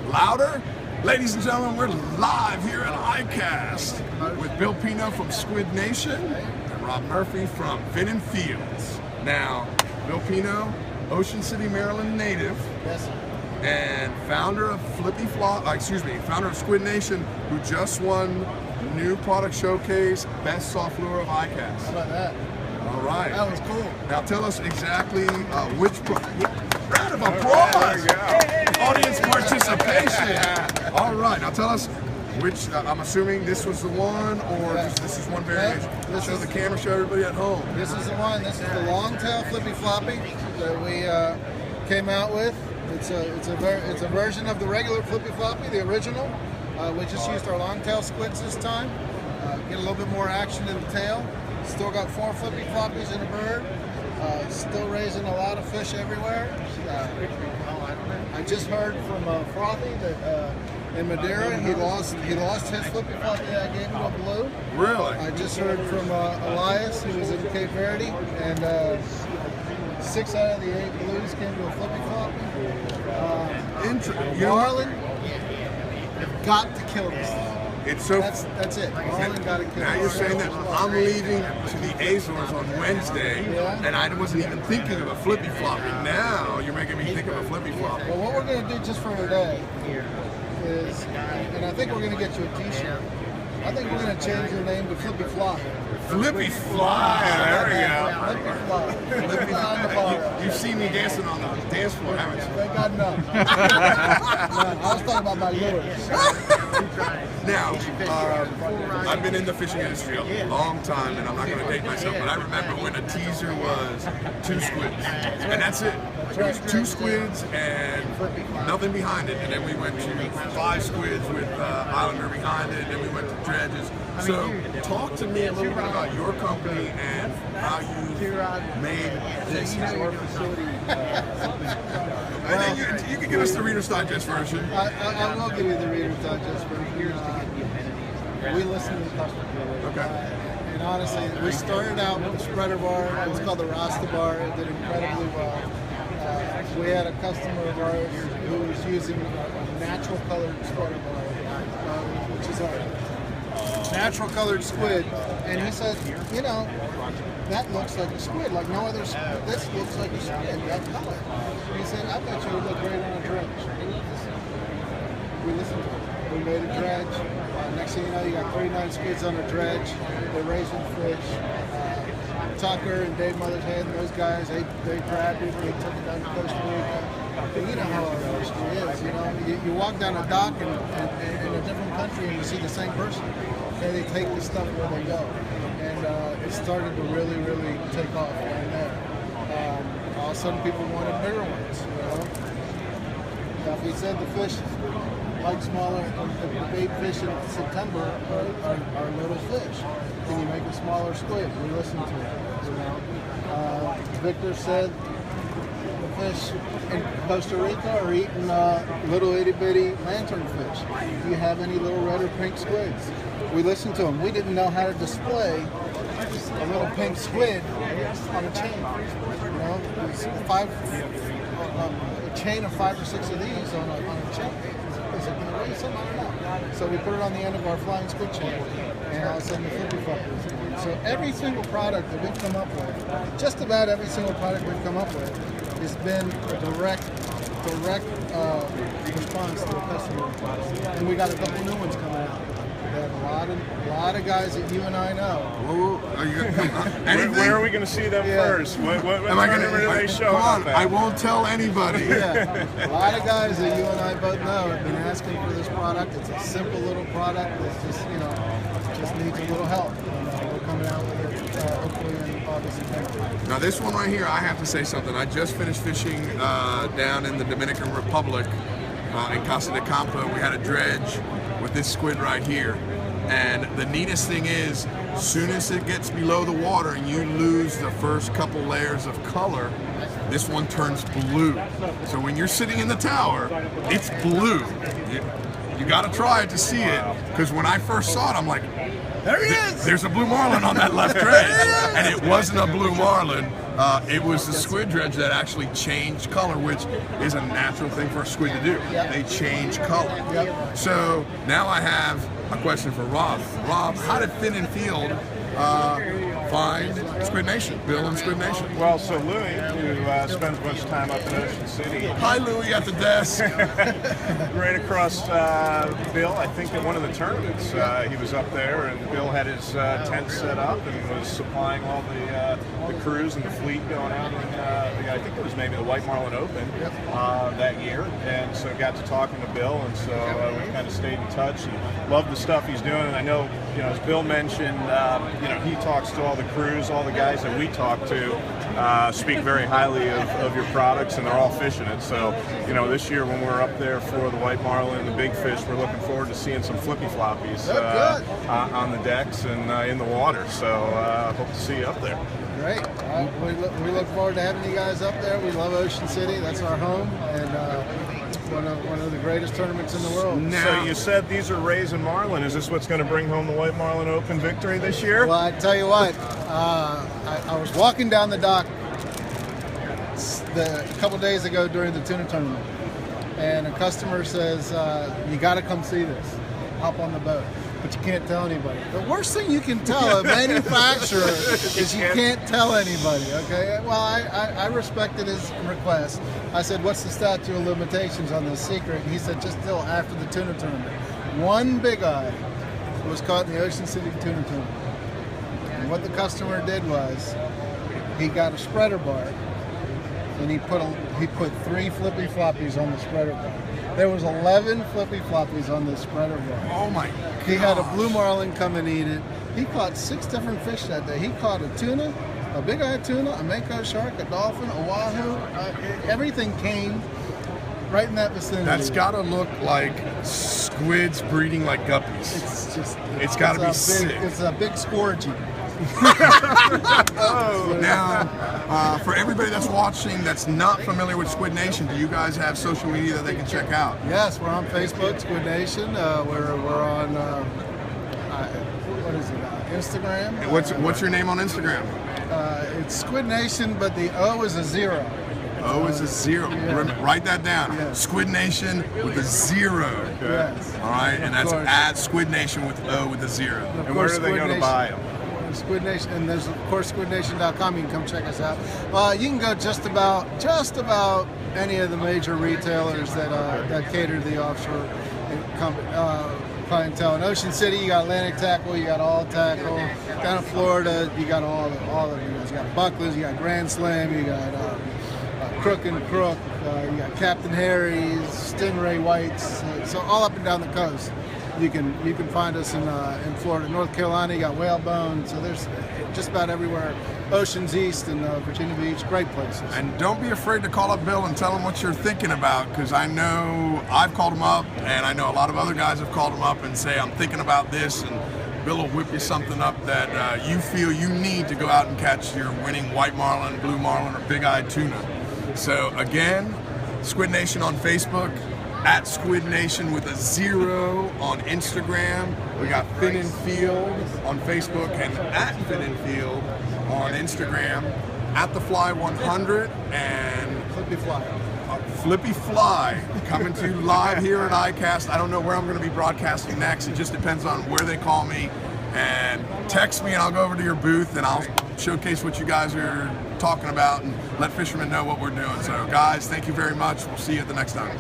Louder? Ladies and gentlemen, we're live here at Icast with Bill Pino from SquidNation and Rob Murphy from Fin & Fields. Now, Bill Pino, Ocean City, Maryland native, yes, and founder of founder of SquidNation, who just won new product showcase, best soft lure of Icast. How about that? All right. That was cool. Now tell us exactly which round of applause. Audience participation. All right. Now tell us which. I'm assuming this was the one, or this is one variation. Show the camera. Show everybody at home. This is the one. This is the long tail flippy floppy that we came out with. It's a version of the regular flippy floppy, the original. We just used our long tail squids this time. Get a little bit more action in the tail. Still got 4 flippy floppies in a bird. Still raising a lot of fish everywhere. I just heard from Frothy that in Madeira he lost his flippy floppy that I gave him a blue. Really? I just heard from Elias, who was in Cape Verde, and 6 out of the 8 blues came to a flippy floppy. Marlin, you've got to kill this thing. It's so. That's it. Marlin got to kill. Now you're saying that I'm leaving to the Azores on Wednesday, and I wasn't even thinking of a flippy floppy. Now you're making me think of a flippy floppy. Well, what we're going to do just for today is, and I think we're going to get you a T-shirt. I think we're going to change your name to Flippy Flop. Flippy Fly. There we go. Flippy Flop. Flippy on the bar. You've seen me dancing on the dance floor, haven't you? Thank God, no. No, I was talking about my lures. Now, I've been in the fishing industry a long time, and I'm not going to date myself, but I remember when a teaser was 2 squids, and that's it. It was 2 squids and nothing behind it, and then we went to 5 squids with Islander behind it, and then we went to dredges. So, talk to me a little bit about your company and how you made this your facility. And then you can give us the Reader's Digest version. I will give you the Reader's Digest version. We listen to the customer. Okay. And honestly, we started out with the spreader bar. It was called the Rasta bar. It did incredibly well. We had a customer of ours who was using a natural colored spreader bar, which is a natural colored squid. And he said, you know, that looks like a squid, like no other squid. This looks like a squid, that color. And he said, I bet you it would look great on a dredge. We listened to it. We made a dredge. Next thing you know, you got 39 squids on a dredge. They're raising fish. Tucker and Dave Mothershead and those guys, they grabbed it, they took it down to Costa Rica. And you know how our industry is, you know. You walk down a dock in a different country and you see the same person. And they take the stuff where they go. And it started to really, really take off right there. All of a sudden people wanted bigger ones, you know. Now, if we said the fish like smaller, the bait fish in September are little fish. Can you make a smaller squid? We listen to it, you know. Victor said the fish in Costa Rica are eating little itty bitty lanternfish. Do you have any little red or pink squids? We listened to them. We didn't know how to display a little pink squid on a chain. You know, it's a chain of 5 or 6 of these on a chain. Is it going to raise some? I don't know. So we put it on the end of our flying squid chain, and all of a sudden the flippy floppers. So every single product that we've come up with, just about every single product we've come up with, has been a direct response to the customer. And we got a couple new ones coming out. We have a lot of guys that you and I know. Where are we going to see them first? What am I going to really show? Come on, I won't tell anybody. Yeah, a lot of guys that you and I both know have been asking for this product. It's a simple little product that just needs a little help. And we're coming out with it hopefully in August and September. Now this one right here, I have to say something. I just finished fishing down in the Dominican Republic in Casa de Campo. We had a dredge with this squid right here. And the neatest thing is, as soon as it gets below the water and you lose the first couple layers of color, this one turns blue. So when you're sitting in the tower, it's blue. You got to try it to see it, because when I first saw it, I'm like, There he is! There's a blue marlin on that left dredge. And it wasn't a blue marlin. It was the squid dredge that actually changed color, which is a natural thing for a squid to do. Yep. They change color. Yep. So now I have a question for Rob. Rob, how did Finn and Field find SquidNation, Bill and SquidNation? Well, so Louis, who spends much time up in Ocean City, Hi, Louis at the desk. right across Bill, I think at one of the tournaments, he was up there, and Bill had his tent set up and was supplying all the crews and the fleet going out. And I think it was maybe the White Marlin Open that year, and so got to talking to Bill, and so we kind of stayed in touch and loved the stuff he's doing. And I know, as Bill mentioned, he talks to all the crews, all the guys that we talk to speak very highly of your products, and they're all fishing it. So, this year when we're up there for the White Marlin and the Big Fish, we're looking forward to seeing some flippy floppies on the decks and in the water. So, hope to see you up there. Great. We look forward to having you guys up there. We love Ocean City. That's our home, and it's one of the greatest tournaments in the world. So you said these are rays and marlin. Is this what's going to bring home the White Marlin Open victory this year? Well, I tell you what, I was walking down the dock a couple days ago during the tuna tournament, and a customer says, you got to come see this. Hop on the boat. But you can't tell anybody. The worst thing you can tell a manufacturer is you can't tell anybody, okay? Well, I respected his request. I said, what's the statute of limitations on this secret? And he said, just till after the tuna tournament. One big eye was caught in the Ocean City tuna tournament. And what the customer did was, he got a spreader bar, and he put 3 flippy floppies on the spreader bar. There was 11 flippy floppies on the spreader bar. Oh my God. He had a blue marlin come and eat it. He caught 6 different fish that day. He caught a tuna, a big-eyed tuna, a mako shark, a dolphin, a wahoo. Everything came right in that vicinity. That's got to look like squids breeding like guppies. It's got to be sick. It's a big scourgy. Now, for everybody that's watching that's not familiar with SquidNation, do you guys have social media that they can check out? Yes, we're on Facebook, SquidNation. We're on what is it? Instagram. And what's your name on Instagram? It's SquidNation, but the O is a 0. O is a 0. Yeah. Write that down. Yes. SquidNation with a 0. Yes. All right, and that's at SquidNation with O with a 0. And where do they go to buy them? SquidNation, and there's of course SquidNation.com. You can come check us out. You can go just about any of the major retailers that cater to the offshore clientele. In Ocean City, you got Atlantic Tackle, you got All Tackle. Down in Florida, you got all of you guys. You got Buckley's, you got Grand Slam, you got Crook and Crook, you got Captain Harry's, Stingray Whites. So all up and down the coast. You can find us in Florida, North Carolina. You got Whalebone, so there's just about everywhere. Oceans East and Virginia Beach, great places. And don't be afraid to call up Bill and tell him what you're thinking about, because I know I've called him up, and I know a lot of other guys have called him up and say, I'm thinking about this, and Bill will whip you something up that you feel you need to go out and catch your winning white marlin, blue marlin, or big-eyed tuna. So again, SquidNation on Facebook, at SquidNation with a 0 on Instagram. We got Finn and Field on Facebook and at Finn and Field on Instagram. At the Fly 100 and Flippy Fly coming to you live here at Icast. I don't know where I'm going to be broadcasting next. It just depends on where they call me. And text me and I'll go over to your booth and I'll showcase what you guys are talking about and let fishermen know what we're doing. So guys, thank you very much. We'll see you at the next time.